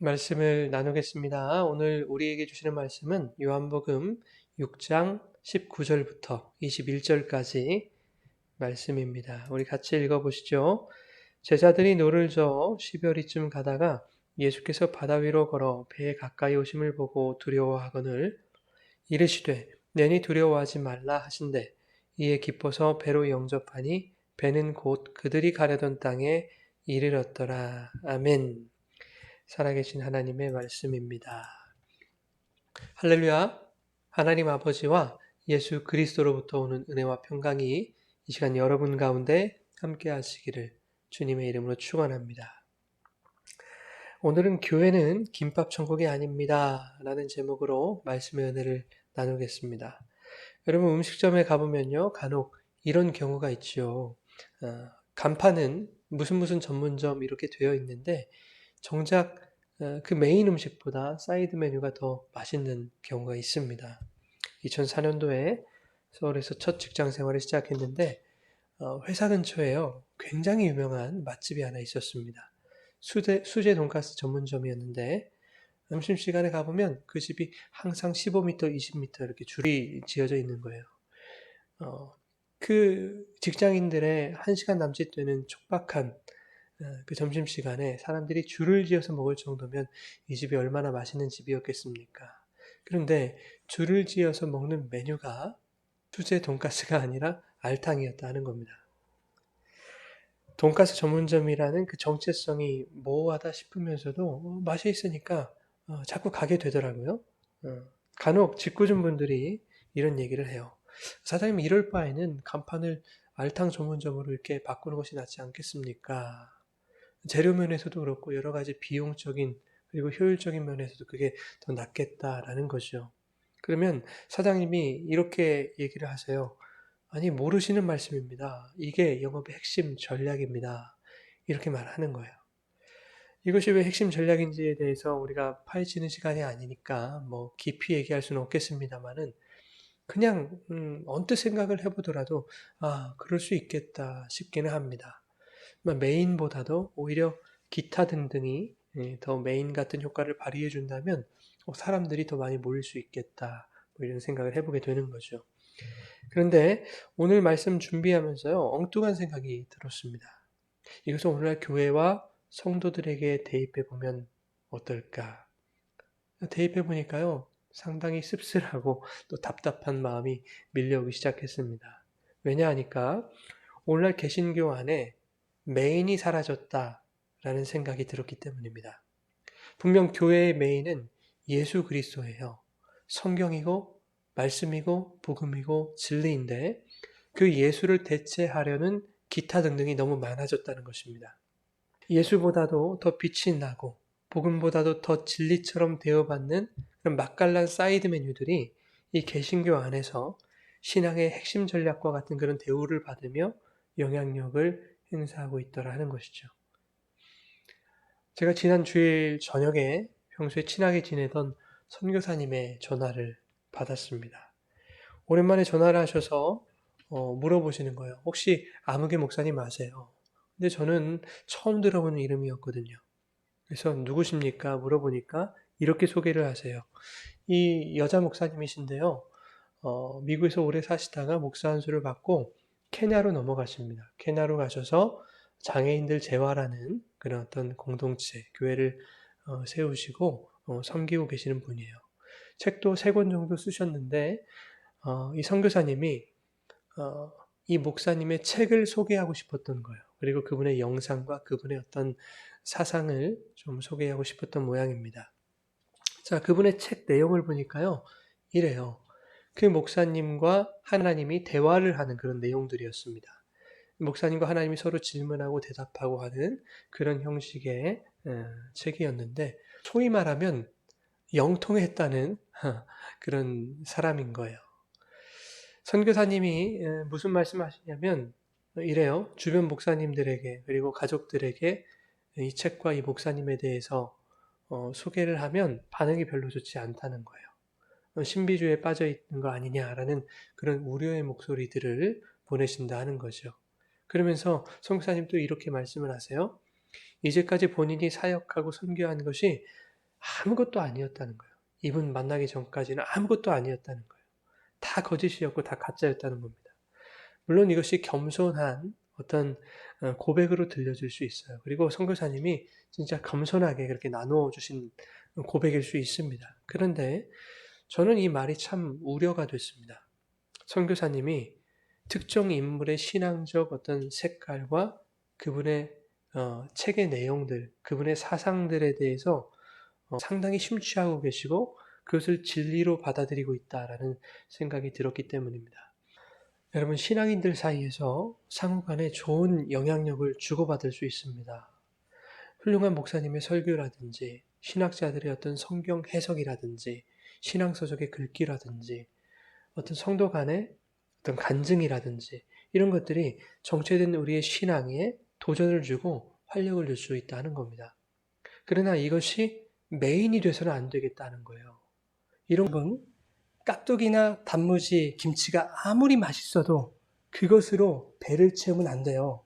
말씀을 나누겠습니다. 오늘 우리에게 주시는 말씀은 요한복음 6장 19절부터 21절까지 말씀입니다. 우리 같이 읽어보시죠. 제자들이 노를 저어 십여리쯤 가다가 예수께서 바다 위로 걸어 배에 가까이 오심을 보고 두려워하거늘 이르시되 내니 두려워하지 말라 하신대 이에 기뻐서 배로 영접하니 배는 곧 그들이 가려던 땅에 이르렀더라. 아멘. 살아계신 하나님의 말씀입니다. 할렐루야! 하나님 아버지와 예수 그리스도로부터 오는 은혜와 평강이 이 시간 여러분 가운데 함께 하시기를 주님의 이름으로 축원합니다. 오늘은 교회는 김밥 천국이 아닙니다 라는 제목으로 말씀의 은혜를 나누겠습니다. 여러분 음식점에 가보면요 간혹 이런 경우가 있죠. 간판은 무슨 전문점 이렇게 되어 있는데 정작 그 메인 음식보다 사이드 메뉴가 더 맛있는 경우가 있습니다. 2004년도에 서울에서 첫 직장 생활을 시작했는데 회사 근처에요. 굉장히 유명한 맛집이 하나 있었습니다. 수제 돈가스 전문점이었는데 점심시간에 가보면 그 집이 항상 15m, 20m 이렇게 줄이 지어져 있는 거예요. 그 직장인들의 1시간 남짓 되는 촉박한 그 점심시간에 사람들이 줄을 지어서 먹을 정도면 이 집이 얼마나 맛있는 집이었겠습니까? 그런데 줄을 지어서 먹는 메뉴가 수제 돈가스가 아니라 알탕이었다는 겁니다. 돈가스 전문점이라는 그 정체성이 모호하다 싶으면서도 맛이 있으니까 자꾸 가게 되더라고요. 간혹 직구준 분들이 이런 얘기를 해요. 사장님 이럴 바에는 간판을 알탕 전문점으로 이렇게 바꾸는 것이 낫지 않겠습니까? 재료 면에서도 그렇고 여러 가지 비용적인 그리고 효율적인 면에서도 그게 더 낫겠다라는 거죠. 그러면 사장님이 이렇게 얘기를 하세요. 아니 모르시는 말씀입니다. 이게 영업의 핵심 전략입니다. 이렇게 말하는 거예요. 이것이 왜 핵심 전략인지에 대해서 우리가 파헤치는 시간이 아니니까 뭐 깊이 얘기할 수는 없겠습니다만은 그냥 언뜻 생각을 해보더라도 그럴 수 있겠다 싶기는 합니다. 메인보다도 오히려 기타 등등이 더 메인 같은 효과를 발휘해 준다면 사람들이 더 많이 몰릴 수 있겠다 뭐 이런 생각을 해보게 되는 거죠. 그런데 오늘 말씀 준비하면서요 엉뚱한 생각이 들었습니다. 이것을 오늘날 교회와 성도들에게 대입해 보면 어떨까? 대입해 보니까요 상당히 씁쓸하고 또 답답한 마음이 밀려오기 시작했습니다. 왜냐 하니까 오늘날 개신교 안에 메인이 사라졌다라는 생각이 들었기 때문입니다. 분명 교회의 메인은 예수 그리스도예요. 성경이고 말씀이고 복음이고 진리인데 그 예수를 대체하려는 기타 등등이 너무 많아졌다는 것입니다. 예수보다도 더 빛이 나고 복음보다도 더 진리처럼 대우받는 그런 맛깔난 사이드 메뉴들이 이 개신교 안에서 신앙의 핵심 전략과 같은 그런 대우를 받으며 영향력을 행사하고 있더라 하는 것이죠. 제가 지난 주일 저녁에 평소에 친하게 지내던 선교사님의 전화를 받았습니다. 오랜만에 전화를 하셔서 물어보시는 거예요. 혹시 아무개 목사님 아세요? 근데 저는 처음 들어보는 이름이었거든요. 그래서 누구십니까? 물어보니까 이렇게 소개를 하세요. 이 여자 목사님이신데요. 미국에서 오래 사시다가 목사 안수를 받고 케냐로 넘어가십니다. 케냐로 가셔서 장애인들 재활하는 그런 어떤 공동체, 교회를 세우시고 섬기고 계시는 분이에요. 책도 3권 정도 쓰셨는데 이 선교사님이 이 목사님의 책을 소개하고 싶었던 거예요. 그리고 그분의 영상과 그분의 어떤 사상을 좀 소개하고 싶었던 모양입니다. 자, 그분의 책 내용을 보니까요. 이래요. 그 목사님과 하나님이 대화를 하는 그런 내용들이었습니다. 목사님과 하나님이 서로 질문하고 대답하고 하는 그런 형식의 책이었는데 소위 말하면 영통했다는 그런 사람인 거예요. 선교사님이 무슨 말씀을 하시냐면 이래요. 주변 목사님들에게 그리고 가족들에게 이 책과 이 목사님에 대해서 소개를 하면 반응이 별로 좋지 않다는 거예요. 신비주의에 빠져 있는 거 아니냐라는 그런 우려의 목소리들을 보내신다 하는 거죠. 그러면서 선교사님 또 이렇게 말씀을 하세요. 이제까지 본인이 사역하고 선교한 것이 아무것도 아니었다는 거예요. 이분 만나기 전까지는 아무것도 아니었다는 거예요. 다 거짓이었고 다 가짜였다는 겁니다. 물론 이것이 겸손한 어떤 고백으로 들려질 수 있어요. 그리고 선교사님이 진짜 겸손하게 그렇게 나누어 주신 고백일 수 있습니다. 그런데 저는 이 말이 참 우려가 됐습니다. 선교사님이 특정 인물의 신앙적 어떤 색깔과 그분의 책의 내용들, 그분의 사상들에 대해서 상당히 심취하고 계시고 그것을 진리로 받아들이고 있다라는 생각이 들었기 때문입니다. 여러분, 신앙인들 사이에서 상호간에 좋은 영향력을 주고받을 수 있습니다. 훌륭한 목사님의 설교라든지 신학자들의 어떤 성경 해석이라든지 신앙서적의 글귀라든지 어떤 성도 간의 어떤 간증이라든지 이런 것들이 정체된 우리의 신앙에 도전을 주고 활력을 줄 수 있다는 겁니다. 그러나 이것이 메인이 돼서는 안 되겠다는 거예요. 이런 건 깍두기나 단무지, 김치가 아무리 맛있어도 그것으로 배를 채우면 안 돼요.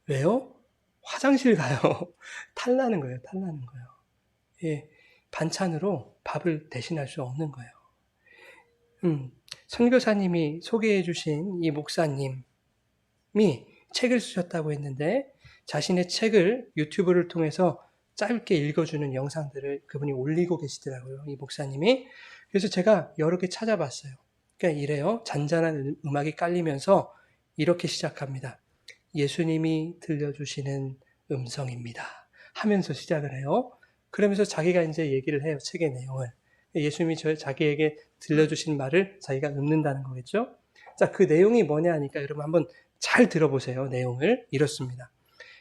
왜요? 화장실 가요. 탈나는 거예요. 탈나는 거예요. 예, 반찬으로 밥을 대신할 수 없는 거예요. 선교사님이 소개해 주신 이 목사님이 책을 쓰셨다고 했는데 자신의 책을 유튜브를 통해서 짧게 읽어주는 영상들을 그분이 올리고 계시더라고요. 이 목사님이. 그래서 제가 여러 개 찾아봤어요. 그러니까 이래요. 잔잔한 음악이 깔리면서 이렇게 시작합니다. 예수님이 들려주시는 음성입니다. 하면서 시작을 해요. 그러면서 자기가 이제 얘기를 해요. 책의 내용을. 예수님이 자기에게 들려주신 말을 자기가 읊는다는 거겠죠. 자, 그 내용이 뭐냐 하니까 여러분 한번 잘 들어보세요. 내용을 이렇습니다.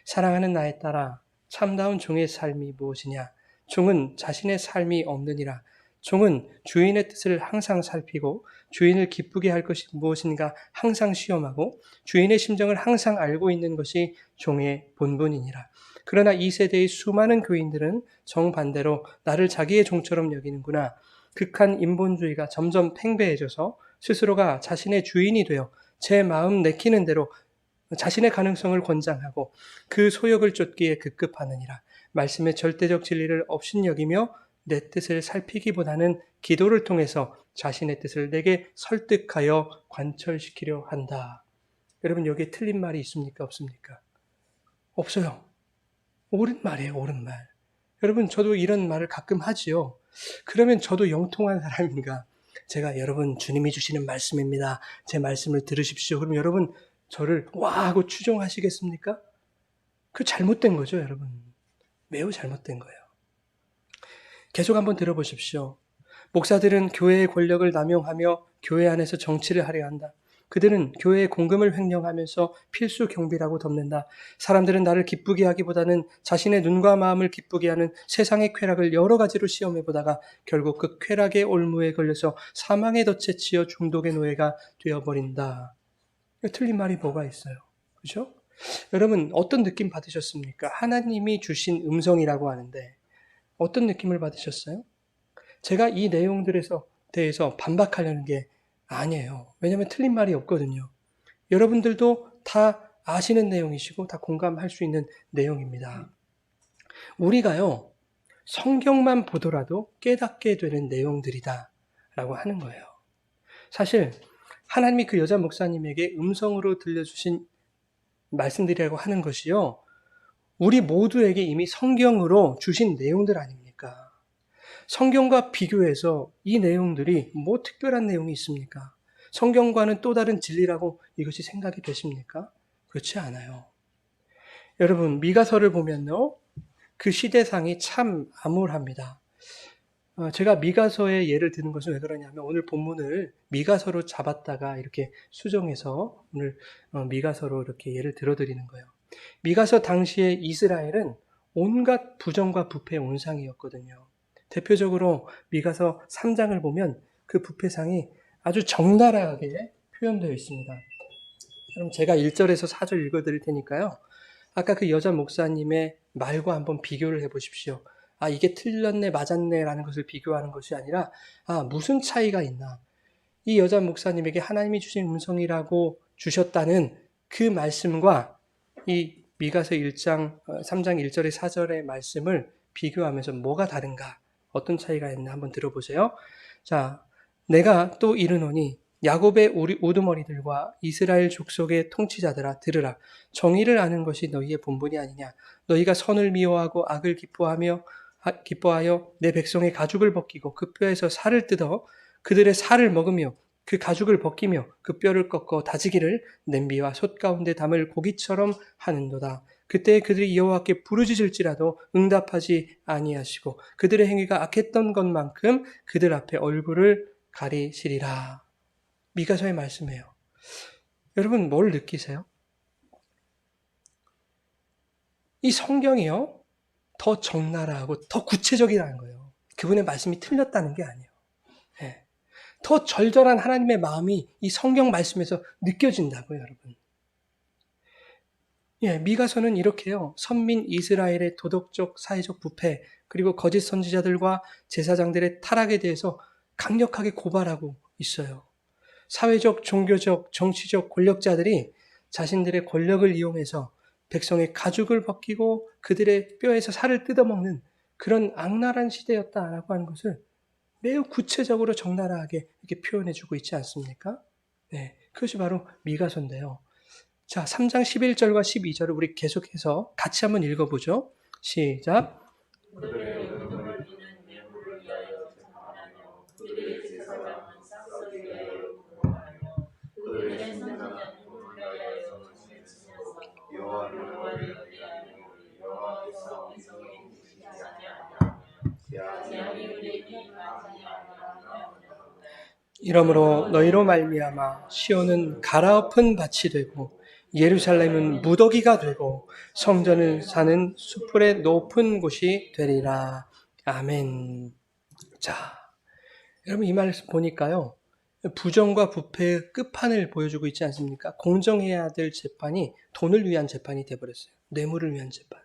사랑하는 나의 딸아, 참다운 종의 삶이 무엇이냐? 종은 자신의 삶이 없느니라. 종은 주인의 뜻을 항상 살피고 주인을 기쁘게 할 것이 무엇인가 항상 시험하고 주인의 심정을 항상 알고 있는 것이 종의 본분이니라. 그러나 이 세대의 수많은 교인들은 정반대로 나를 자기의 종처럼 여기는구나. 극한 인본주의가 점점 팽배해져서 스스로가 자신의 주인이 되어 제 마음 내키는 대로 자신의 가능성을 권장하고 그 소욕을 쫓기에 급급하느니라. 말씀의 절대적 진리를 업신여기며 내 뜻을 살피기보다는 기도를 통해서 자신의 뜻을 내게 설득하여 관철시키려 한다. 여러분, 여기에 틀린 말이 있습니까? 없습니까? 없어요. 옳은 말이에요. 옳은 말. 여러분, 저도 이런 말을 가끔 하지요. 그러면 저도 영통한 사람인가? 제가 여러분 주님이 주시는 말씀입니다. 제 말씀을 들으십시오. 그럼 여러분 저를 와 하고 추종하시겠습니까? 그 잘못된 거죠, 여러분. 매우 잘못된 거예요. 계속 한번 들어보십시오. 목사들은 교회의 권력을 남용하며 교회 안에서 정치를 하려 한다. 그들은 교회의 공금을 횡령하면서 필수 경비라고 덮는다. 사람들은 나를 기쁘게 하기보다는 자신의 눈과 마음을 기쁘게 하는 세상의 쾌락을 여러 가지로 시험해보다가 결국 그 쾌락의 올무에 걸려서 사망의 덫에 치여 중독의 노예가 되어버린다. 틀린 말이 뭐가 있어요? 그죠? 여러분, 어떤 느낌 받으셨습니까? 하나님이 주신 음성이라고 하는데 어떤 느낌을 받으셨어요? 제가 이 내용들에서 대해서 반박하려는 게 아니에요. 왜냐하면 틀린 말이 없거든요. 여러분들도 다 아시는 내용이시고 다 공감할 수 있는 내용입니다. 우리가요, 성경만 보더라도 깨닫게 되는 내용들이다 라고 하는 거예요. 사실 하나님이 그 여자 목사님에게 음성으로 들려주신 말씀들이라고 하는 것이요, 우리 모두에게 이미 성경으로 주신 내용들 아닙니까? 성경과 비교해서 이 내용들이 뭐 특별한 내용이 있습니까? 성경과는 또 다른 진리라고 이것이 생각이 되십니까? 그렇지 않아요. 여러분, 미가서를 보면요, 그 시대상이 참 암울합니다. 제가 미가서의 예를 드는 것은 왜 그러냐면 오늘 본문을 미가서로 잡았다가 이렇게 수정해서 오늘 미가서로 이렇게 예를 들어드리는 거예요. 미가서 당시에 이스라엘은 온갖 부정과 부패의 온상이었거든요. 대표적으로 미가서 3장을 보면 그 부패상이 아주 적나라하게 표현되어 있습니다. 그럼 제가 1절에서 4절 읽어드릴 테니까요. 아까 그 여자 목사님의 말과 한번 비교를 해보십시오. 아, 이게 틀렸네, 맞았네 라는 것을 비교하는 것이 아니라 무슨 차이가 있나. 이 여자 목사님에게 하나님이 주신 음성이라고 주셨다는 그 말씀과 이 미가서 3장 1절에 4절의 말씀을 비교하면서 뭐가 다른가 어떤 차이가 있나 한번 들어보세요. 자, 내가 또 이르노니 야곱의 우리 우두머리들과 이스라엘 족속의 통치자들아 들으라. 정의를 아는 것이 너희의 본분이 아니냐. 너희가 선을 미워하고 악을 기뻐하여 내 백성의 가죽을 벗기고 그 뼈에서 살을 뜯어 그들의 살을 먹으며 그 가죽을 벗기며 그 뼈를 꺾어 다지기를 냄비와 솥 가운데 담을 고기처럼 하는도다. 그때 그들이 여호와께 부르짖을지라도 응답하지 아니하시고 그들의 행위가 악했던 것만큼 그들 앞에 얼굴을 가리시리라. 미가서의 말씀이에요. 여러분 뭘 느끼세요? 이 성경이요 더 적나라하고 더 구체적이라는 거예요. 그분의 말씀이 틀렸다는 게 아니에요. 예. 더 절절한 하나님의 마음이 이 성경 말씀에서 느껴진다고요, 여러분. 예, 미가서는 이렇게요. 선민 이스라엘의 도덕적, 사회적 부패, 그리고 거짓 선지자들과 제사장들의 타락에 대해서 강력하게 고발하고 있어요. 사회적, 종교적, 정치적 권력자들이 자신들의 권력을 이용해서 백성의 가죽을 벗기고 그들의 뼈에서 살을 뜯어먹는 그런 악랄한 시대였다라고 하는 것을 매우 구체적으로 적나라하게 이렇게 표현해주고 있지 않습니까? 네, 그것이 바로 미가서인데요. 자, 3장 11절과 12절을 우리 계속해서 같이 한번 읽어보죠. 시작. 이러므로 너희로 말미암아 시온은 갈아엎은 밭이 되고 예루살렘은 무더기가 되고 성전을 사는 수풀의 높은 곳이 되리라. 아멘. 자, 여러분 이 말씀 보니까요. 부정과 부패의 끝판을 보여주고 있지 않습니까? 공정해야 될 재판이 돈을 위한 재판이 되어버렸어요. 뇌물을 위한 재판.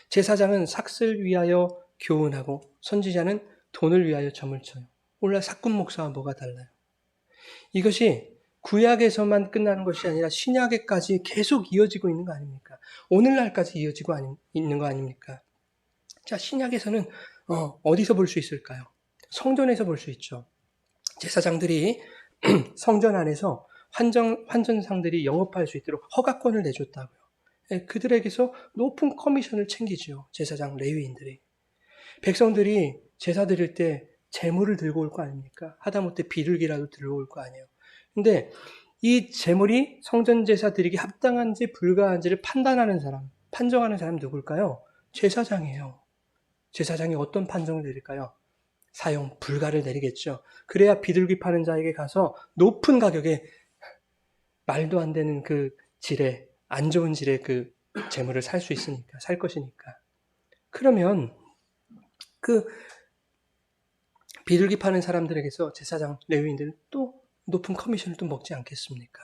제사장은 삭슬 위하여 교훈하고 선지자는 돈을 위하여 점을 쳐요. 오늘날 사꾼 목사와 뭐가 달라요? 이것이 구약에서만 끝나는 것이 아니라 신약에까지 계속 이어지고 있는 거 아닙니까? 오늘날까지 이어지고 있는 거 아닙니까? 자, 신약에서는 어디서 볼 수 있을까요? 성전에서 볼 수 있죠. 제사장들이 성전 안에서 환전상들이 영업할 수 있도록 허가권을 내줬다고요. 그들에게서 높은 커미션을 챙기죠. 제사장 레위인들이. 백성들이 제사 드릴 때 재물을 들고 올 거 아닙니까? 하다못해 비둘기라도 들고 올 거 아니에요. 근데 이 재물이 성전 제사 드리기 합당한지 불가한지를 판단하는 사람, 판정하는 사람 누굴까요? 제사장이에요. 제사장이 어떤 판정을 내릴까요? 사용 불가를 내리겠죠. 그래야 비둘기 파는 자에게 가서 높은 가격에 말도 안 되는 그 질의, 안 좋은 질의 그 재물을 살 수 있으니까, 살 것이니까. 그러면 그 비둘기 파는 사람들에게서 제사장, 레위인들은 또 높은 커미션을 또 먹지 않겠습니까?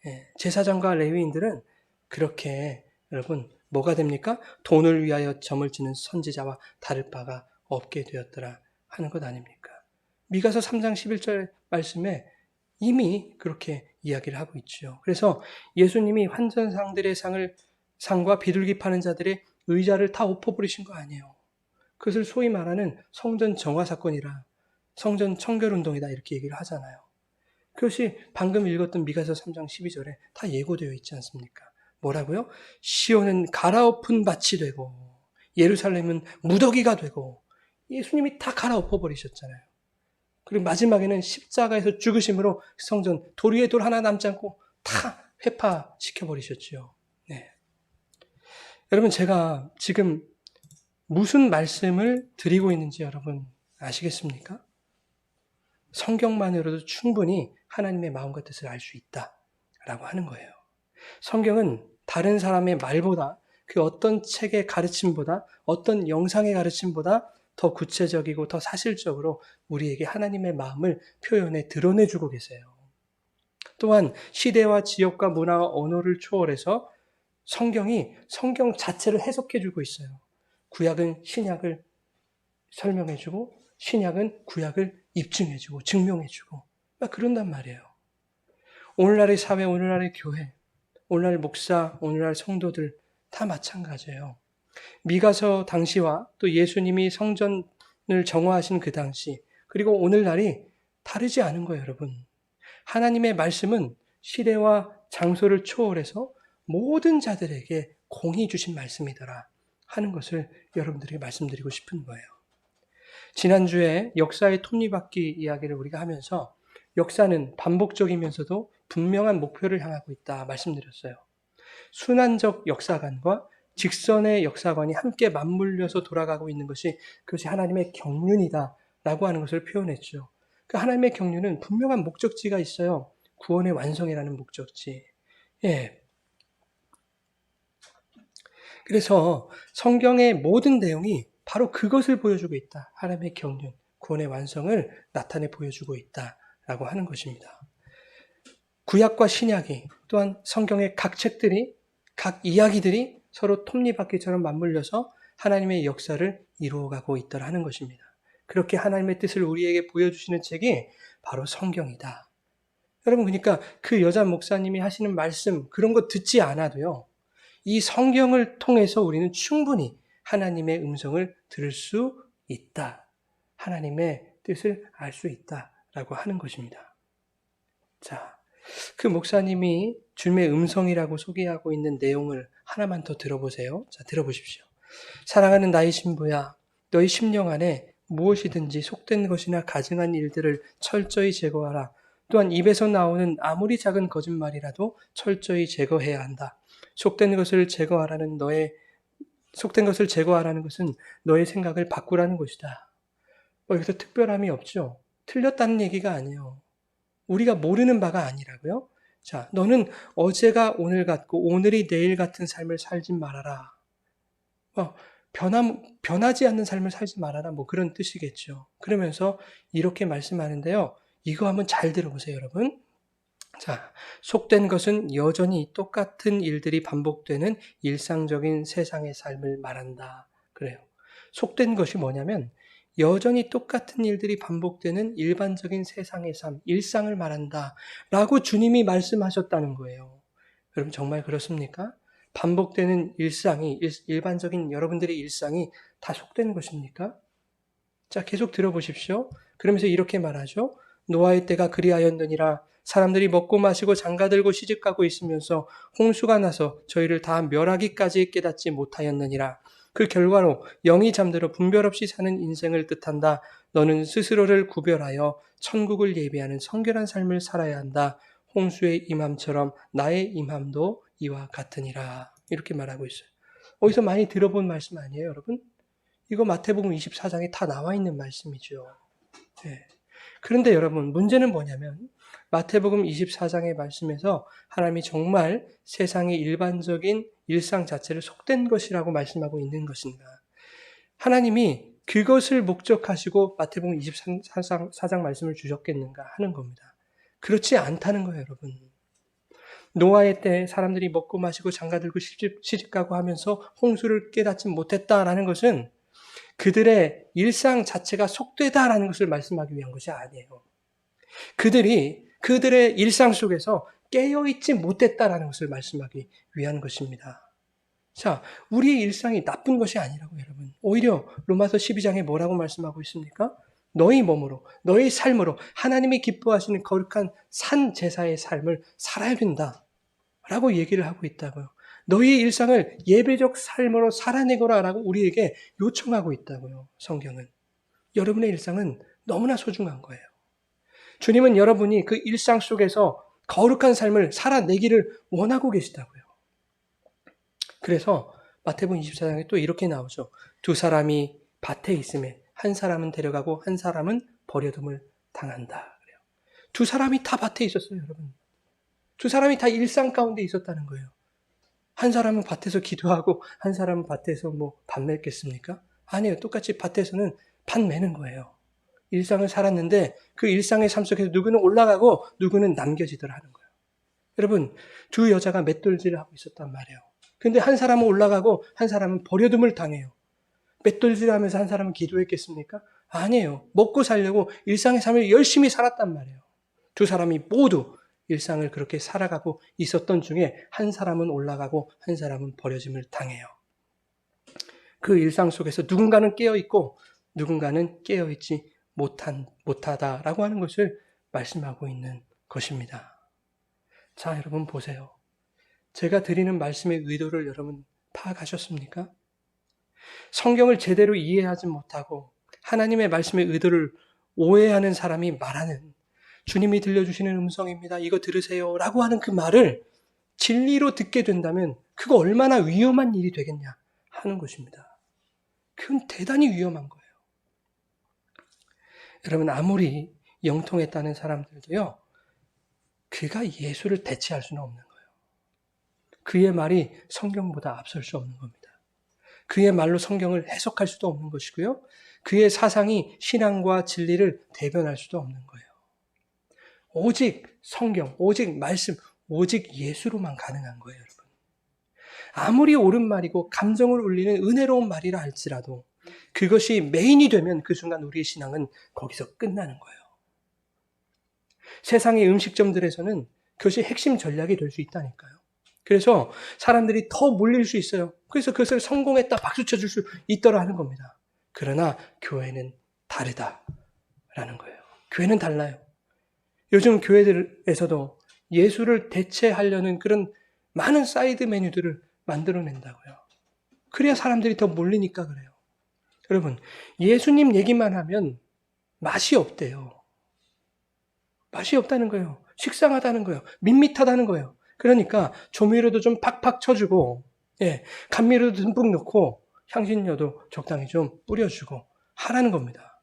예, 제사장과 레위인들은 그렇게 여러분 뭐가 됩니까? 돈을 위하여 점을 치는 선지자와 다를 바가 없게 되었더라 하는 것 아닙니까? 미가서 3장 11절 말씀에 이미 그렇게 이야기를 하고 있죠. 그래서 예수님이 환전상들의 상과 비둘기 파는 자들의 의자를 다 엎어버리신 거 아니에요. 그것을 소위 말하는 성전 정화 사건이라 성전 청결운동이다 이렇게 얘기를 하잖아요. 그것이 방금 읽었던 미가서 3장 12절에 다 예고되어 있지 않습니까? 뭐라고요? 시온은 갈아엎은 밭이 되고 예루살렘은 무더기가 되고 예수님이 다 갈아엎어 버리셨잖아요. 그리고 마지막에는 십자가에서 죽으심으로 성전 돌 위에 돌 하나 남지 않고 다 회파시켜 버리셨죠. 네. 여러분 제가 지금 무슨 말씀을 드리고 있는지 여러분 아시겠습니까? 성경만으로도 충분히 하나님의 마음과 뜻을 알 수 있다라고 하는 거예요. 성경은 다른 사람의 말보다 그 어떤 책의 가르침보다 어떤 영상의 가르침보다 더 구체적이고 더 사실적으로 우리에게 하나님의 마음을 표현해 드러내주고 계세요. 또한 시대와 지역과 문화와 언어를 초월해서 성경이 성경 자체를 해석해주고 있어요. 구약은 신약을 설명해주고 신약은 구약을 입증해주고 증명해주고 막 그런단 말이에요. 오늘날의 사회, 오늘날의 교회, 오늘날 목사, 오늘날 성도들 다 마찬가지예요. 미가서 당시와 또 예수님이 성전 정화하신 그 당시, 그리고 오늘날이 다르지 않은 거예요, 여러분. 하나님의 말씀은 시대와 장소를 초월해서 모든 자들에게 공히 주신 말씀이더라 하는 것을 여러분들에게 말씀드리고 싶은 거예요. 지난주에 역사의 톱니바퀴 이야기를 우리가 하면서 역사는 반복적이면서도 분명한 목표를 향하고 있다 말씀드렸어요. 순환적 역사관과 직선의 역사관이 함께 맞물려서 돌아가고 있는 것이 그것이 하나님의 경륜이다라고 하는 것을 표현했죠. 그 하나님의 경륜은 분명한 목적지가 있어요. 구원의 완성이라는 목적지. 예. 그래서 성경의 모든 내용이 바로 그것을 보여주고 있다. 하나님의 경륜, 구원의 완성을 나타내 보여주고 있다라고 하는 것입니다. 구약과 신약이 또한 성경의 각 책들이, 각 이야기들이 서로 톱니바퀴처럼 맞물려서 하나님의 역사를 이루어가고 있더라 하는 것입니다. 그렇게 하나님의 뜻을 우리에게 보여주시는 책이 바로 성경이다. 여러분, 그러니까 그 여자 목사님이 하시는 말씀, 그런 거 듣지 않아도요, 이 성경을 통해서 우리는 충분히 하나님의 음성을 들을 수 있다. 하나님의 뜻을 알 수 있다라고 하는 것입니다. 자, 그 목사님이 주님의 음성이라고 소개하고 있는 내용을 하나만 더 들어보세요. 자, 들어보십시오. 사랑하는 나의 신부야, 너희 심령 안에 무엇이든지 속된 것이나 가증한 일들을 철저히 제거하라. 또한 입에서 나오는 아무리 작은 거짓말이라도 철저히 제거해야 한다. 속된 것을 제거하라는 것은 너의 생각을 바꾸라는 것이다. 여기서 특별함이 없죠. 틀렸다는 얘기가 아니에요. 우리가 모르는 바가 아니라고요. 자, 너는 어제가 오늘 같고 오늘이 내일 같은 삶을 살지 말아라. 변하지 않는 삶을 살지 말아라. 뭐 그런 뜻이겠죠. 그러면서 이렇게 말씀하는데요. 이거 한번 잘 들어보세요, 여러분. 자, 속된 것은 여전히 똑같은 일들이 반복되는 일상적인 세상의 삶을 말한다. 그래요. 속된 것이 뭐냐면 여전히 똑같은 일들이 반복되는 일반적인 세상의 삶, 일상을 말한다. 라고 주님이 말씀하셨다는 거예요. 여러분 정말 그렇습니까? 반복되는 일상이, 일반적인 여러분들의 일상이 다 속된 것입니까? 자, 계속 들어보십시오. 그러면서 이렇게 말하죠. 노아의 때가 그리하였느니라. 사람들이 먹고 마시고 장가들고 시집가고 있으면서 홍수가 나서 저희를 다 멸하기까지 깨닫지 못하였느니라. 그 결과로 영이 잠들어 분별 없이 사는 인생을 뜻한다. 너는 스스로를 구별하여 천국을 예비하는 성결한 삶을 살아야 한다. 홍수의 임함처럼 나의 임함도 이와 같으니라. 이렇게 말하고 있어요. 어디서 많이 들어본 말씀 아니에요, 여러분? 이거 마태복음 24장에 다 나와 있는 말씀이죠. 네. 그런데 여러분, 문제는 뭐냐면 마태복음 24장의 말씀에서 하나님이 정말 세상의 일반적인 일상 자체를 속된 것이라고 말씀하고 있는 것인가? 하나님이 그것을 목적하시고 마태복음 24장 말씀을 주셨겠는가 하는 겁니다. 그렇지 않다는 거예요, 여러분. 노아의 때 사람들이 먹고 마시고 장가들고 시집가고 하면서 홍수를 깨닫지 못했다라는 것은 그들의 일상 자체가 속되다라는 것을 말씀하기 위한 것이 아니에요. 그들이 그들의 일상 속에서 깨어있지 못했다라는 것을 말씀하기 위한 것입니다. 자, 우리의 일상이 나쁜 것이 아니라고 여러분. 오히려 로마서 12장에 뭐라고 말씀하고 있습니까? 너희 몸으로, 너희 삶으로 하나님이 기뻐하시는 거룩한 산 제사의 삶을 살아야 된다. 라고 얘기를 하고 있다고요. 너희의 일상을 예배적 삶으로 살아내거라 라고 우리에게 요청하고 있다고요. 성경은. 여러분의 일상은 너무나 소중한 거예요. 주님은 여러분이 그 일상 속에서 거룩한 삶을 살아내기를 원하고 계시다고요. 그래서 마태복음 24장에 또 이렇게 나오죠. 두 사람이 밭에 있으면 한 사람은 데려가고 한 사람은 버려둠을 당한다. 그래요. 두 사람이 다 밭에 있었어요, 여러분. 두 사람이 다 일상 가운데 있었다는 거예요. 한 사람은 밭에서 기도하고 한 사람은 밭에서 밭 맺겠습니까? 아니에요. 똑같이 밭에서는 밭 매는 거예요. 일상을 살았는데 그 일상의 삶 속에서 누구는 올라가고 누구는 남겨지더라 하는 거예요. 여러분, 두 여자가 맷돌질을 하고 있었단 말이에요. 근데 한 사람은 올라가고 한 사람은 버려둠을 당해요. 맷돌질을 하면서 한 사람은 기도했겠습니까? 아니에요. 먹고 살려고 일상의 삶을 열심히 살았단 말이에요. 두 사람이 모두 일상을 그렇게 살아가고 있었던 중에 한 사람은 올라가고 한 사람은 버려짐을 당해요. 그 일상 속에서 누군가는 깨어있고 누군가는 깨어있지 못하다라고 하는 것을 말씀하고 있는 것입니다. 자, 여러분 보세요. 제가 드리는 말씀의 의도를 여러분 파악하셨습니까? 성경을 제대로 이해하지 못하고 하나님의 말씀의 의도를 오해하는 사람이 말하는 주님이 들려주시는 음성입니다. 이거 들으세요. 라고 하는 그 말을 진리로 듣게 된다면 그거 얼마나 위험한 일이 되겠냐 하는 것입니다. 그건 대단히 위험한 거예요. 여러분, 아무리 영통했다는 사람들도요, 그가 예수를 대체할 수는 없는 거예요. 그의 말이 성경보다 앞설 수 없는 겁니다. 그의 말로 성경을 해석할 수도 없는 것이고요. 그의 사상이 신앙과 진리를 대변할 수도 없는 거예요. 오직 성경, 오직 말씀, 오직 예수로만 가능한 거예요, 여러분. 아무리 옳은 말이고 감정을 울리는 은혜로운 말이라 할지라도 그것이 메인이 되면 그 순간 우리의 신앙은 거기서 끝나는 거예요. 세상의 음식점들에서는 그것이 핵심 전략이 될 수 있다니까요. 그래서 사람들이 더 몰릴 수 있어요. 그래서 그것을 성공했다 박수 쳐줄 수 있더라 하는 겁니다. 그러나 교회는 다르다라는 거예요. 교회는 달라요. 요즘 교회들에서도 예수를 대체하려는 그런 많은 사이드 메뉴들을 만들어낸다고요. 그래야 사람들이 더 몰리니까 그래요. 여러분, 예수님 얘기만 하면 맛이 없대요. 맛이 없다는 거예요. 식상하다는 거예요. 밋밋하다는 거예요. 그러니까 조미료도 좀 팍팍 쳐주고, 감미료도 듬뿍 넣고, 향신료도 적당히 좀 뿌려주고 하라는 겁니다.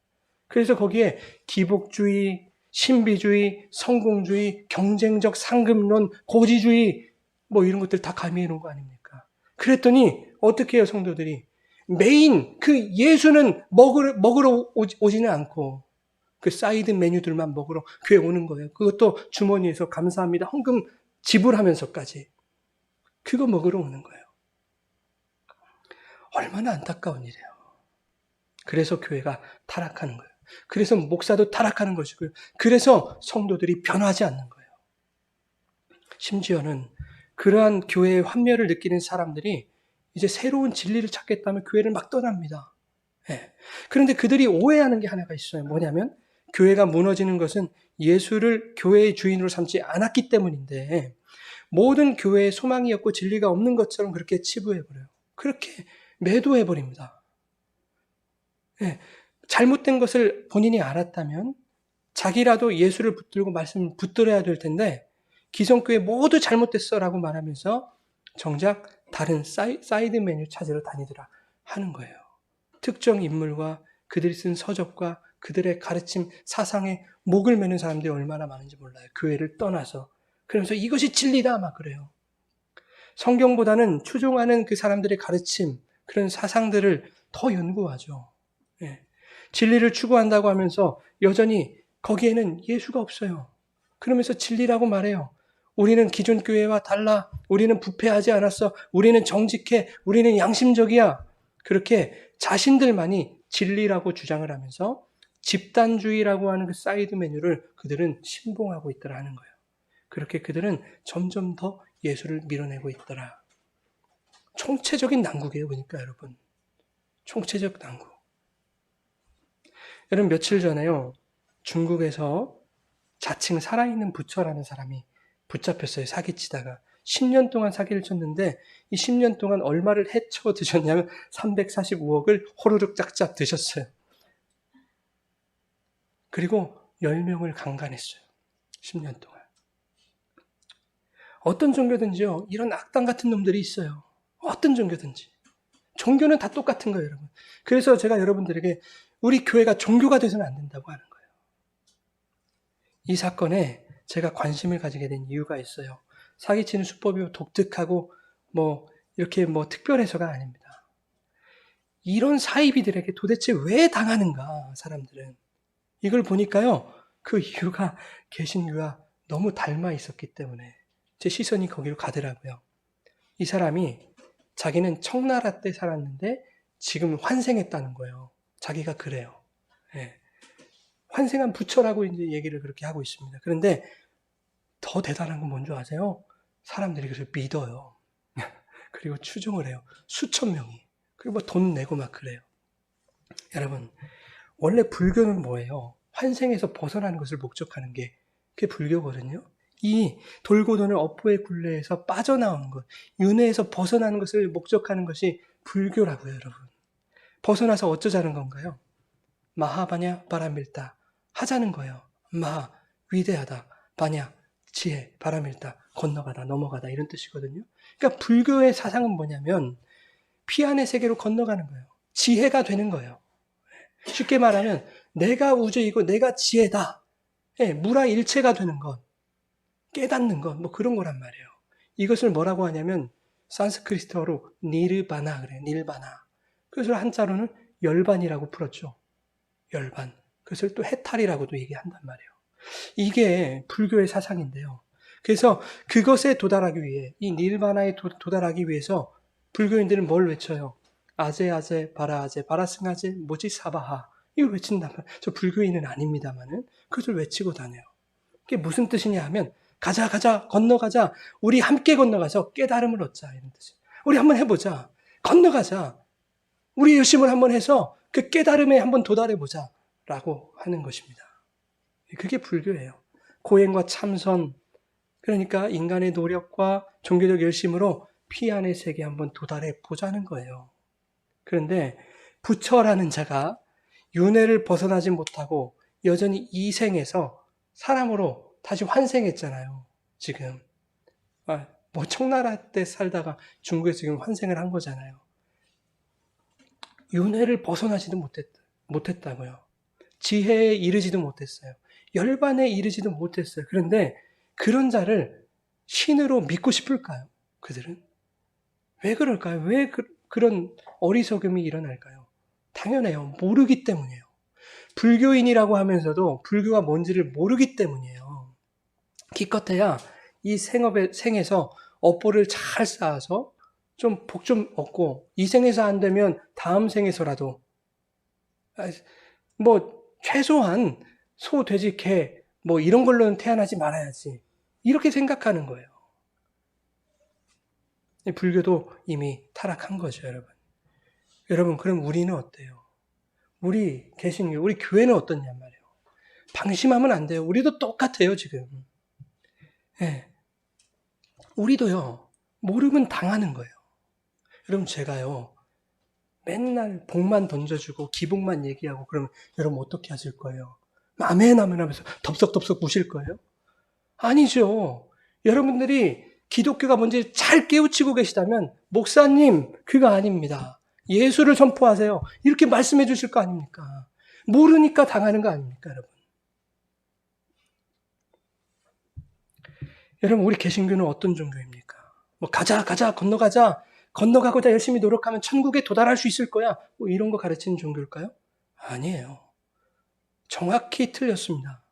그래서 거기에 기복주의, 신비주의, 성공주의, 경쟁적 상급론, 고지주의, 뭐 이런 것들 다 가미해 놓은 거 아닙니까? 그랬더니 어떻게 해요, 성도들이? 메인, 그 예수는 먹으러 오지는 않고, 그 사이드 메뉴들만 먹으러 교회 오는 거예요. 그것도 주머니에서 감사합니다. 헌금 지불하면서까지. 그거 먹으러 오는 거예요. 얼마나 안타까운 일이에요. 그래서 교회가 타락하는 거예요. 그래서 목사도 타락하는 것이고요. 그래서 성도들이 변하지 않는 거예요. 심지어는 그러한 교회의 환멸을 느끼는 사람들이 이제 새로운 진리를 찾겠다면 교회를 막 떠납니다. 그런데 그들이 오해하는 게 하나가 있어요. 뭐냐면 교회가 무너지는 것은 예수를 교회의 주인으로 삼지 않았기 때문인데 모든 교회에 소망이 없고 진리가 없는 것처럼 그렇게 치부해버려요. 그렇게 매도해버립니다. 잘못된 것을 본인이 알았다면 자기라도 예수를 붙들고 말씀을 붙들어야 될 텐데 기성교회 모두 잘못됐어라고 말하면서 정작 다른 사이드 메뉴 찾으러 다니더라 하는 거예요. 특정 인물과 그들이 쓴 서적과 그들의 가르침, 사상에 목을 매는 사람들이 얼마나 많은지 몰라요. 교회를 떠나서. 그러면서 이것이 진리다 막 그래요. 성경보다는 추종하는 그 사람들의 가르침, 그런 사상들을 더 연구하죠. 진리를 추구한다고 하면서 여전히 거기에는 예수가 없어요. 그러면서 진리라고 말해요. 우리는 기존 교회와 달라. 우리는 부패하지 않았어. 우리는 정직해. 우리는 양심적이야. 그렇게 자신들만이 진리라고 주장을 하면서 집단주의라고 하는 그 사이드 메뉴를 그들은 신봉하고 있더라 하는 거예요. 그렇게 그들은 점점 더 예수를 밀어내고 있더라. 총체적인 난국이에요. 그러니까 여러분. 총체적 난국. 여러분 며칠 전에요. 중국에서 자칭 살아있는 부처라는 사람이 붙잡혔어요. 사기치다가. 10년 동안 사기를 쳤는데 이 10년 동안 얼마를 해쳐 드셨냐면 345억을 호루룩 짝짝 드셨어요. 그리고 10명을 강간했어요. 10년 동안. 어떤 종교든지요. 이런 악당 같은 놈들이 있어요. 어떤 종교든지. 종교는 다 똑같은 거예요, 여러분. 그래서 제가 여러분들에게 우리 교회가 종교가 돼서는 안 된다고 하는 거예요. 이 사건에 제가 관심을 가지게 된 이유가 있어요. 사기치는 수법이 독특하고 이렇게 특별해서가 아닙니다. 이런 사이비들에게 도대체 왜 당하는가, 사람들은. 이걸 보니까요, 그 이유가 개신교와 너무 닮아 있었기 때문에 제 시선이 거기로 가더라고요. 이 사람이 자기는 청나라 때 살았는데 지금 환생했다는 거예요. 자기가 그래요. 환생한 부처라고 이제 얘기를 그렇게 하고 있습니다. 그런데 더 대단한 건 뭔지 아세요? 사람들이 그걸 믿어요. 그리고 추종을 해요. 수천 명이. 그리고 돈 내고 막 그래요. 여러분, 원래 불교는 뭐예요? 환생에서 벗어나는 것을 목적하는 게 그게 불교거든요. 이 돌고 도는 업보의 굴레에서 빠져나오는 것, 윤회에서 벗어나는 것을 목적하는 것이 불교라고요, 여러분. 벗어나서 어쩌자는 건가요? 마하바냐 바라밀다 하자는 거예요. 마하 위대하다, 바냐 지혜, 바라밀다 건너가다, 넘어가다 이런 뜻이거든요. 그러니까 불교의 사상은 뭐냐면 피안의 세계로 건너가는 거예요. 지혜가 되는 거예요. 쉽게 말하면 내가 우주이고 내가 지혜다. 무라일체가 되는 것, 깨닫는 것, 뭐 그런 거란 말이에요. 이것을 뭐라고 하냐면 산스크리트어로 니르바나 그래요. 닐바나. 그것을 한자로는 열반이라고 풀었죠. 열반. 그것을 또 해탈이라고도 얘기한단 말이에요. 이게 불교의 사상인데요. 그래서 그것에 도달하기 위해, 이 닐바나에 도달하기 위해서 불교인들은 뭘 외쳐요? 아제 바라아제 바라승아제 모지사바하. 이걸 외친단 말이에요. 저 불교인은 아닙니다만은 그것을 외치고 다녀요. 그게 무슨 뜻이냐 하면 가자 건너가자. 우리 함께 건너가서 깨달음을 얻자 이런 뜻이에요. 우리 한번 해보자. 건너가자. 우리 열심을 한번 해서 그 깨달음에 한번 도달해보자 라고 하는 것입니다. 그게 불교예요. 고행과 참선, 그러니까 인간의 노력과 종교적 열심으로 피안의 세계에 한번 도달해 보자는 거예요. 그런데 부처라는 자가 윤회를 벗어나지 못하고 여전히 이 생에서 사람으로 다시 환생했잖아요. 지금 뭐 청나라 때 살다가 중국에 지금 환생을 한 거잖아요. 윤회를 벗어나지도 못했다고요. 지혜에 이르지도 못했어요. 열반에 이르지도 못했어요. 그런데 그런 자를 신으로 믿고 싶을까요? 그들은? 왜 그럴까요? 왜 그런 어리석음이 일어날까요? 당연해요. 모르기 때문이에요. 불교인이라고 하면서도 불교가 뭔지를 모르기 때문이에요. 기껏해야 이 생에서 업보를 잘 쌓아서 좀 복 좀 얻고 이 생에서 안 되면 다음 생에서라도 뭐 최소한 소, 돼지, 개 뭐 이런 걸로는 태어나지 말아야지 이렇게 생각하는 거예요. 불교도 이미 타락한 거죠, 여러분. 여러분, 그럼 우리는 어때요? 우리 개신교, 우리 교회는 어떻냔 말이에요. 방심하면 안 돼요. 우리도 똑같아요, 지금. 네. 우리도요, 모르면 당하는 거예요. 여러분, 제가요, 맨날 복만 던져주고 기복만 얘기하고 그러면 여러분 어떻게 하실 거예요? 아멘 하면서 덥석덥석 무실 거예요? 아니죠. 여러분들이 기독교가 뭔지 잘 깨우치고 계시다면 목사님 그거 아닙니다. 예수를 선포하세요. 이렇게 말씀해 주실 거 아닙니까? 모르니까 당하는 거 아닙니까, 여러분? 여러분 우리 개신교는 어떤 종교입니까? 뭐 가자 건너가자. 건너가고자 열심히 노력하면 천국에 도달할 수 있을 거야. 뭐 이런 거 가르치는 종교일까요? 아니에요. 정확히 틀렸습니다.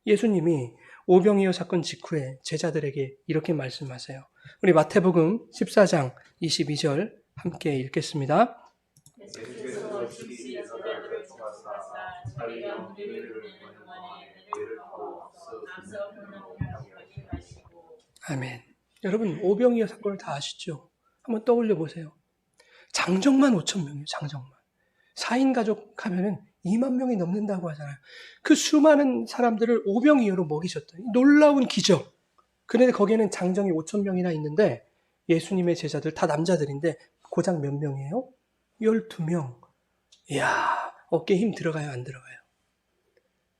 예수님이 오병이어 사건 직후에 제자들에게 이렇게 말씀하세요. 우리 마태복음 14장 22절 함께 읽겠습니다. 아멘. 여러분 오병이어 사건을 다 아시죠? 한번 떠올려 보세요. 장정만 5천 명이에요. 장정만. 4인 가족 하면은 2만 명이 넘는다고 하잖아요. 그 수많은 사람들을 오병이어로 먹이셨던 놀라운 기적. 그런데 거기에는 장정이 5천 명이나 있는데 예수님의 제자들 다 남자들인데 고작 몇 명이에요? 12명. 이야, 어깨에 힘 들어가요? 안 들어가요?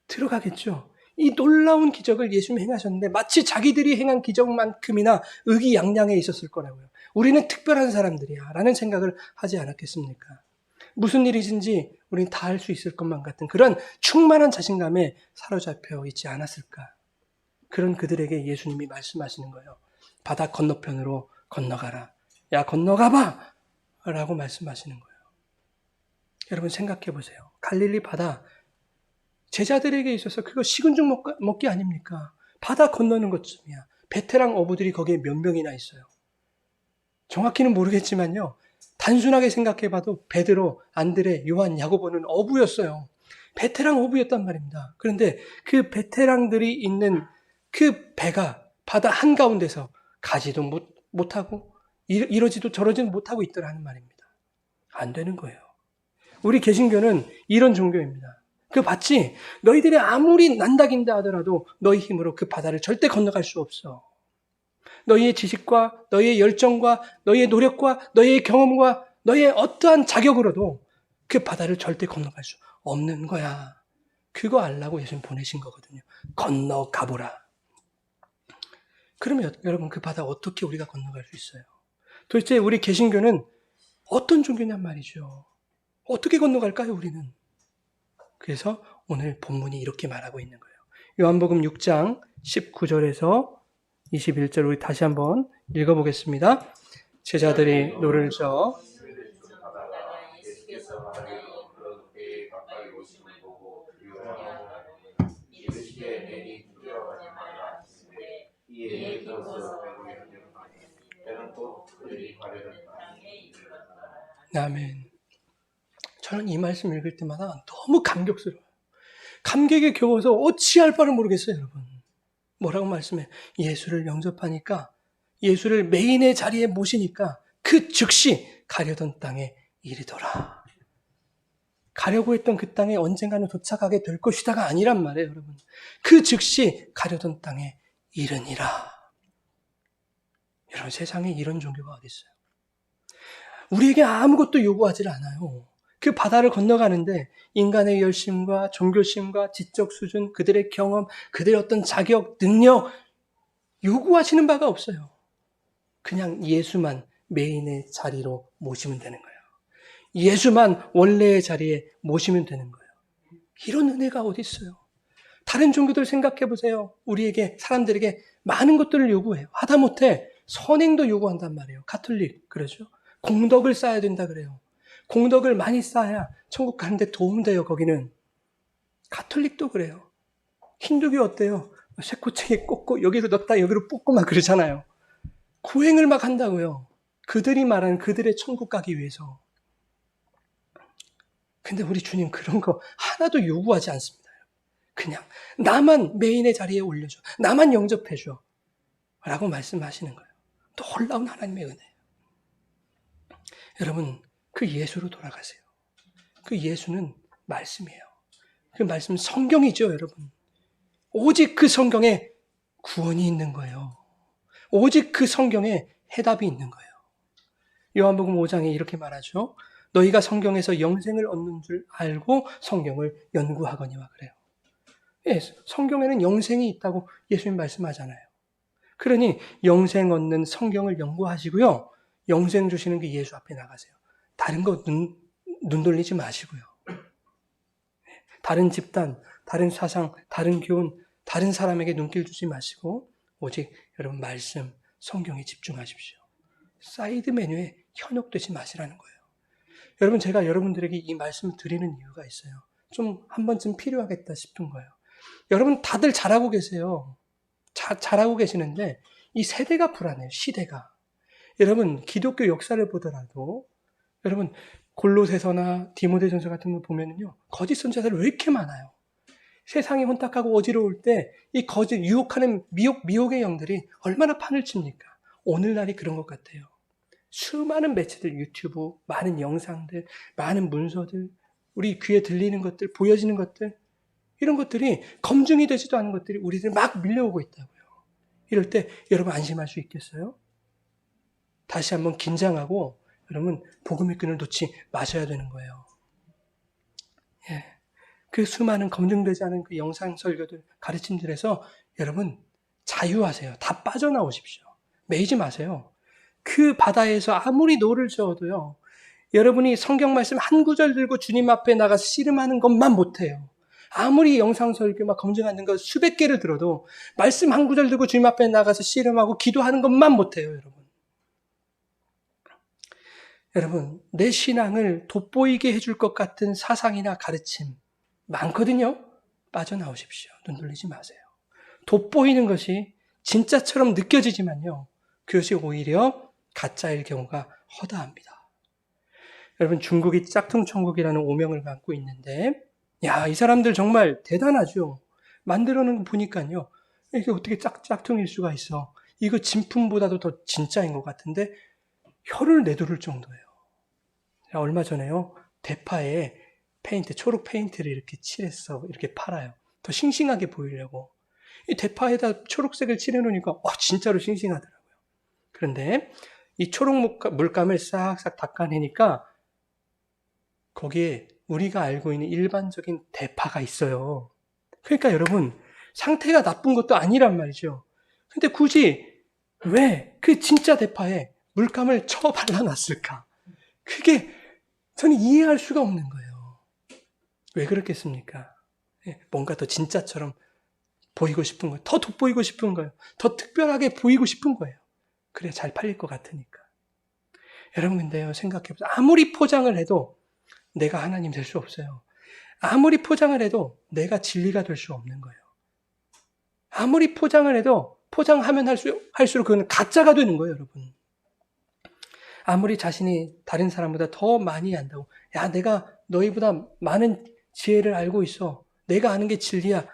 들어가겠죠. 이 놀라운 기적을 예수님이 행하셨는데 마치 자기들이 행한 기적만큼이나 의기양양해 있었을 거라고요. 우리는 특별한 사람들이야 라는 생각을 하지 않았겠습니까? 무슨 일이든지 우리는 다 할 수 있을 것만 같은 그런 충만한 자신감에 사로잡혀 있지 않았을까? 그런 그들에게 예수님이 말씀하시는 거예요. 바다 건너편으로 건너가라. 야, 건너가봐! 라고 말씀하시는 거예요. 여러분 생각해 보세요. 갈릴리 바다, 제자들에게 있어서 그거 식은 죽 먹기 아닙니까? 바다 건너는 것쯤이야. 베테랑 어부들이 거기에 몇 명이나 있어요. 정확히는 모르겠지만요. 단순하게 생각해봐도 베드로, 안드레, 요한, 야고보는 어부였어요. 베테랑 어부였단 말입니다. 그런데 그 베테랑들이 있는 그 배가 바다 한가운데서 가지도 못하고 이러지도 저러지도 못하고 있더라는 말입니다. 안 되는 거예요. 우리 개신교는 이런 종교입니다. 그거 봤지? 너희들이 아무리 난다긴다 하더라도 너희 힘으로 그 바다를 절대 건너갈 수 없어. 너희의 지식과 너희의 열정과 너희의 노력과 너희의 경험과 너희의 어떠한 자격으로도 그 바다를 절대 건너갈 수 없는 거야. 그거 알라고 예수님 보내신 거거든요. 건너가보라. 그러면 여러분 그 바다 어떻게 우리가 건너갈 수 있어요? 도대체 우리 개신교는 어떤 종교냔 말이죠. 어떻게 건너갈까요, 우리는? 그래서 오늘 본문이 이렇게 말하고 있는 거예요. 요한복음 6장 19절에서 21절 우리 다시 한번 읽어보겠습니다. 제자들이 노를 저 아멘. 저는 이 말씀 읽을 때마다 너무 감격스러워요. 감격에 겨워서 어찌할 바를 모르겠어요, 여러분. 뭐라고 말씀해? 예수를 영접하니까, 예수를 메인의 자리에 모시니까 그 즉시 가려던 땅에 이르더라. 가려고 했던 그 땅에 언젠가는 도착하게 될 것이다가 아니란 말이에요, 여러분. 그 즉시 가려던 땅에 이르니라. 여러분, 세상에 이런 종교가 어디 있어요? 우리에게 아무것도 요구하지 않아요. 그 바다를 건너가는데 인간의 열심과 종교심과 지적 수준, 그들의 경험, 그들의 어떤 자격, 능력 요구하시는 바가 없어요. 그냥 예수만 메인의 자리로 모시면 되는 거예요. 예수만 원래의 자리에 모시면 되는 거예요. 이런 은혜가 어디 있어요? 다른 종교들 생각해 보세요. 우리에게, 사람들에게 많은 것들을 요구해요. 하다못해 선행도 요구한단 말이에요. 가톨릭 그러죠. 공덕을 쌓아야 된다 그래요. 공덕을 많이 쌓아야 천국 가는데 도움돼요. 거기는. 가톨릭도 그래요. 힌두교 어때요? 쇠꼬챙이 꽂고 여기로 넣었다 여기로 뽑고 막 그러잖아요. 구행을 막 한다고요. 그들이 말하는 그들의 천국 가기 위해서. 근데 우리 주님 그런 거 하나도 요구하지 않습니다. 그냥 나만 메인의 자리에 올려줘. 나만 영접해줘. 라고 말씀하시는 거예요. 놀라운 하나님의 은혜예요. 여러분, 그 예수로 돌아가세요. 그 예수는 말씀이에요. 그 말씀은 성경이죠, 여러분. 오직 그 성경에 구원이 있는 거예요. 오직 그 성경에 해답이 있는 거예요. 요한복음 5장에 이렇게 말하죠. 너희가 성경에서 영생을 얻는 줄 알고 성경을 연구하거니와 그래요. 예, 성경에는 영생이 있다고 예수님 말씀하잖아요. 그러니 영생 얻는 성경을 연구하시고요. 영생 주시는 그 예수 앞에 나가세요. 다른 거 눈 돌리지 마시고요. 다른 집단, 다른 사상, 다른 교훈, 다른 사람에게 눈길 주지 마시고 오직 여러분 말씀, 성경에 집중하십시오. 사이드 메뉴에 현혹되지 마시라는 거예요. 여러분 제가 여러분들에게 이 말씀을 드리는 이유가 있어요. 좀 한 번쯤 필요하겠다 싶은 거예요. 여러분 다들 잘하고 계세요. 잘하고 계시는데 이 세대가 불안해요. 시대가. 여러분 기독교 역사를 보더라도 여러분 골로새서나 디모데전서 같은 거 보면은요. 거짓 선지자들 왜 이렇게 많아요? 세상이 혼탁하고 어지러울 때 이 거짓 유혹하는 미혹의 영들이 얼마나 판을 칩니까? 오늘날이 그런 것 같아요. 수많은 매체들, 유튜브, 많은 영상들, 많은 문서들, 우리 귀에 들리는 것들, 보여지는 것들 이런 것들이 검증이 되지도 않은 것들이 우리들 막 밀려오고 있다고요. 이럴 때 여러분 안심할 수 있겠어요? 다시 한번 긴장하고 여러분 복음의 끈을 놓지 마셔야 되는 거예요. 예. 그 수많은 검증되지 않은 그 영상 설교들, 가르침들에서 여러분 자유하세요. 다 빠져나오십시오. 매이지 마세요. 그 바다에서 아무리 노를 저어도요. 여러분이 성경 말씀 한 구절 들고 주님 앞에 나가서 씨름하는 것만 못해요. 아무리 영상 설교 막 검증하는 거 수백 개를 들어도 말씀 한 구절 들고 주님 앞에 나가서 씨름하고 기도하는 것만 못해요, 여러분. 여러분, 내 신앙을 돋보이게 해줄 것 같은 사상이나 가르침 많거든요. 빠져나오십시오. 눈 돌리지 마세요. 돋보이는 것이 진짜처럼 느껴지지만요. 그것이 오히려 가짜일 경우가 허다합니다. 여러분, 중국이 짝퉁천국이라는 오명을 갖고 있는데 야, 이 사람들 정말 대단하죠. 만들어 놓은 거 보니까요. 이게 어떻게 짝퉁일 수가 있어. 이거 진품보다도 더 진짜인 것 같은데 혀를 내두를 정도예요. 얼마 전에요. 대파에 초록 페인트를 이렇게 칠해서 이렇게 팔아요. 더 싱싱하게 보이려고. 이 대파에다 초록색을 칠해놓으니까 진짜로 싱싱하더라고요. 그런데 이 초록 물감을 싹싹 닦아내니까 거기에 우리가 알고 있는 일반적인 대파가 있어요. 그러니까 여러분, 상태가 나쁜 것도 아니란 말이죠. 근데 굳이 왜 그 진짜 대파에 물감을 쳐 발라놨을까? 그게 저는 이해할 수가 없는 거예요. 왜 그렇겠습니까? 뭔가 더 진짜처럼 보이고 싶은 거예요. 더 돋보이고 싶은 거예요. 더 특별하게 보이고 싶은 거예요. 그래야 잘 팔릴 것 같으니까. 여러분 근데요, 생각해보세요. 아무리 포장을 해도 내가 하나님 될 수 없어요. 아무리 포장을 해도 내가 진리가 될 수 없는 거예요. 아무리 포장을 해도 포장하면 할수록 그건 가짜가 되는 거예요, 여러분. 아무리 자신이 다른 사람보다 더 많이 안다고, 야, 내가 너희보다 많은 지혜를 알고 있어. 내가 아는 게 진리야.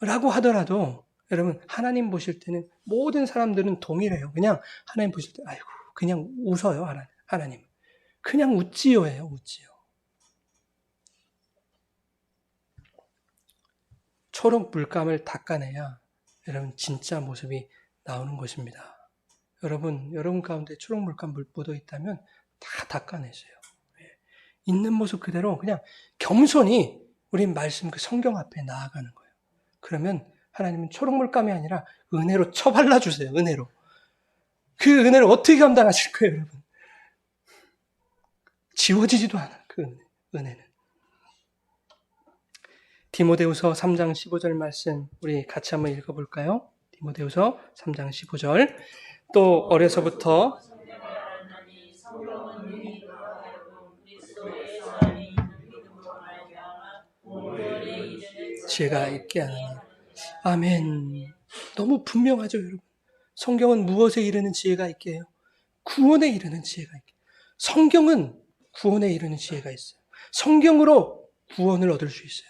라고 하더라도 여러분, 하나님 보실 때는 모든 사람들은 동일해요. 그냥 하나님 보실 때 아이고 그냥 웃어요. 하나님 그냥 웃지요예요. 웃지요. 초록 물감을 닦아내야 여러분 진짜 모습이 나오는 것입니다. 여러분 가운데 초록 물감 묻어 있다면 다 닦아내세요. 있는 모습 그대로 그냥 겸손히 우리 말씀 그 성경 앞에 나아가는 거예요. 그러면 하나님은 초록 물감이 아니라 은혜로 쳐발라주세요. 은혜로. 그 은혜를 어떻게 감당하실 거예요, 여러분? 지워지지도 않아, 그 은혜는. 디모데후서 3장 15절 말씀 우리 같이 한번 읽어볼까요? 디모데후서 3장 15절. 또 어려서부터 지혜가 있게 하느니. 아멘. 너무 분명하죠, 여러분. 성경은 무엇에 이르는 지혜가 있게 해요? 구원에 이르는 지혜가 있게. 성경은 구원에 이르는 지혜가 있어요. 성경으로 구원을 얻을 수 있어요.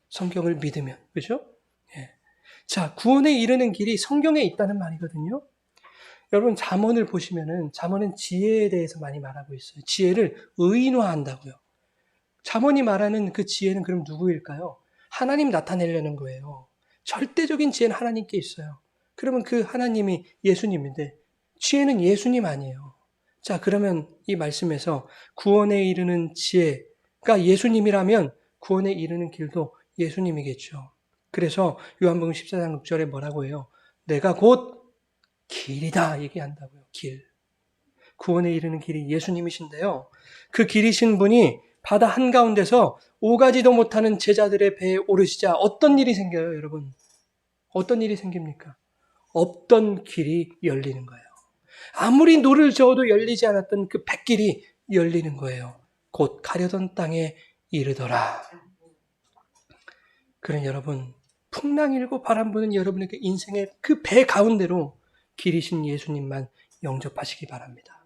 성경을 믿으면. 그죠? 예. 자, 구원에 이르는 길이 성경에 있다는 말이거든요. 여러분, 잠언을 보시면은, 잠언은 지혜에 대해서 많이 말하고 있어요. 지혜를 의인화한다고요. 잠언이 말하는 그 지혜는 그럼 누구일까요? 하나님 나타내려는 거예요. 절대적인 지혜는 하나님께 있어요. 그러면 그 하나님이 예수님인데, 지혜는 예수님 아니에요. 자, 그러면 이 말씀에서 구원에 이르는 지혜가 예수님이라면 구원에 이르는 길도 예수님이겠죠. 그래서 요한복음 14장 6절에 뭐라고 해요? 내가 곧 길이다 얘기한다고요. 길. 구원에 이르는 길이 예수님이신데요. 그 길이신 분이 바다 한가운데서 오가지도 못하는 제자들의 배에 오르시자 어떤 일이 생겨요, 여러분? 어떤 일이 생깁니까? 없던 길이 열리는 거예요. 아무리 노를 저어도 열리지 않았던 그 뱃길이 열리는 거예요. 곧 가려던 땅에 이르더라. 그런 여러분, 풍랑 일고 바람 부는 여러분의 그 인생의 그 배 가운데로 길이신 예수님만 영접하시기 바랍니다.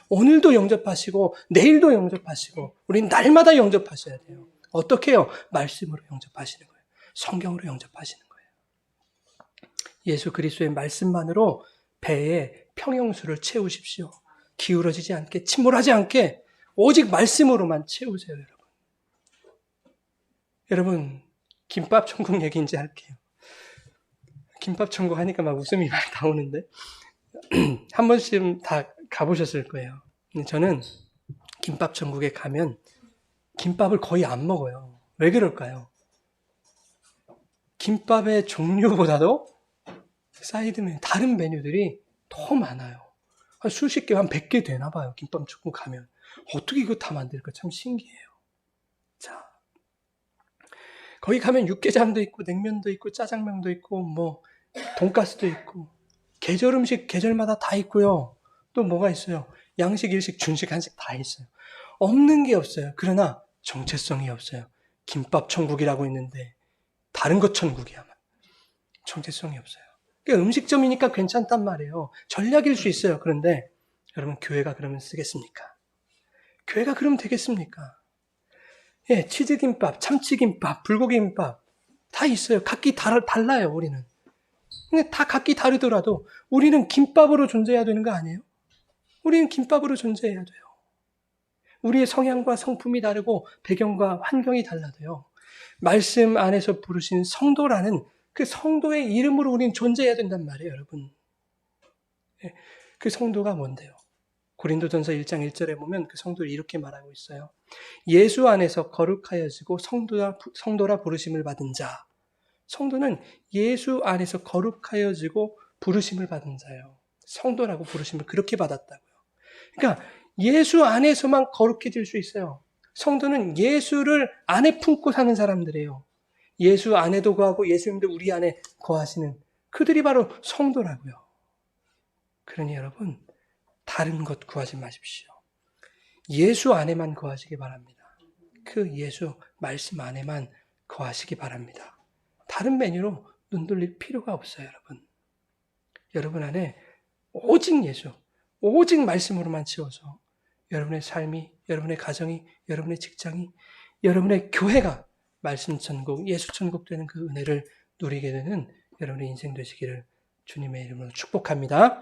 오늘도 영접하시고 내일도 영접하시고 우린 날마다 영접하셔야 돼요. 어떻게 해요? 말씀으로 영접하시는 거예요. 성경으로 영접하시는 거예요. 예수 그리스도의 말씀만으로 배에 평형수를 채우십시오. 기울어지지 않게, 침몰하지 않게 오직 말씀으로만 채우세요, 여러분. 여러분, 김밥 천국 얘기 이제 할게요. 김밥 천국 하니까 막 웃음이 막 나오는데 한 번쯤 다 가보셨을 거예요. 저는 김밥 천국에 가면 김밥을 거의 안 먹어요. 왜 그럴까요? 김밥의 종류보다도 사이드 메뉴, 다른 메뉴들이 더 많아요. 한 수십 개, 한 100개 되나 봐요. 김밥 천국 가면. 어떻게 이거 다 만들까? 참 신기해요. 자, 거기 가면 육개장도 있고 냉면도 있고 짜장면도 있고 뭐 돈가스도 있고 계절 음식 계절마다 다 있고요. 또 뭐가 있어요? 양식, 일식, 중식, 한식 다 있어요. 없는 게 없어요. 그러나 정체성이 없어요. 김밥 천국이라고 있는데 다른 것 천국이야. 정체성이 없어요. 그러니까 음식점이니까 괜찮단 말이에요. 전략일 수 있어요. 그런데 여러분 교회가 그러면 쓰겠습니까? 교회가 그러면 되겠습니까? 예, 치즈김밥, 참치김밥, 불고기김밥 다 있어요. 각기 달라요, 우리는. 근데 다 각기 다르더라도 우리는 김밥으로 존재해야 되는 거 아니에요? 우리는 김밥으로 존재해야 돼요. 우리의 성향과 성품이 다르고 배경과 환경이 달라도요. 말씀 안에서 부르신 성도라는 그 성도의 이름으로 우리는 존재해야 된단 말이에요, 여러분. 그 성도가 뭔데요? 고린도전서 1장 1절에 보면 그 성도를 이렇게 말하고 있어요. 예수 안에서 거룩하여지고 성도라 부르심을 받은 자. 성도는 예수 안에서 거룩하여지고 부르심을 받은 자예요. 성도라고 부르심을 그렇게 받았다고요. 그러니까 예수 안에서만 거룩해질 수 있어요. 성도는 예수를 안에 품고 사는 사람들이에요. 예수 안에도 거하고 예수님도 우리 안에 거하시는 그들이 바로 성도라고요. 그러니 여러분, 다른 것 구하지 마십시오. 예수 안에만 거하시기 바랍니다. 그 예수 말씀 안에만 거하시기 바랍니다. 다른 메뉴로 눈 돌릴 필요가 없어요, 여러분. 여러분 안에 오직 예수, 오직 말씀으로만 채워서 여러분의 삶이, 여러분의 가정이, 여러분의 직장이, 여러분의 교회가 말씀 천국, 예수 천국 되는 그 은혜를 누리게 되는 여러분의 인생 되시기를 주님의 이름으로 축복합니다.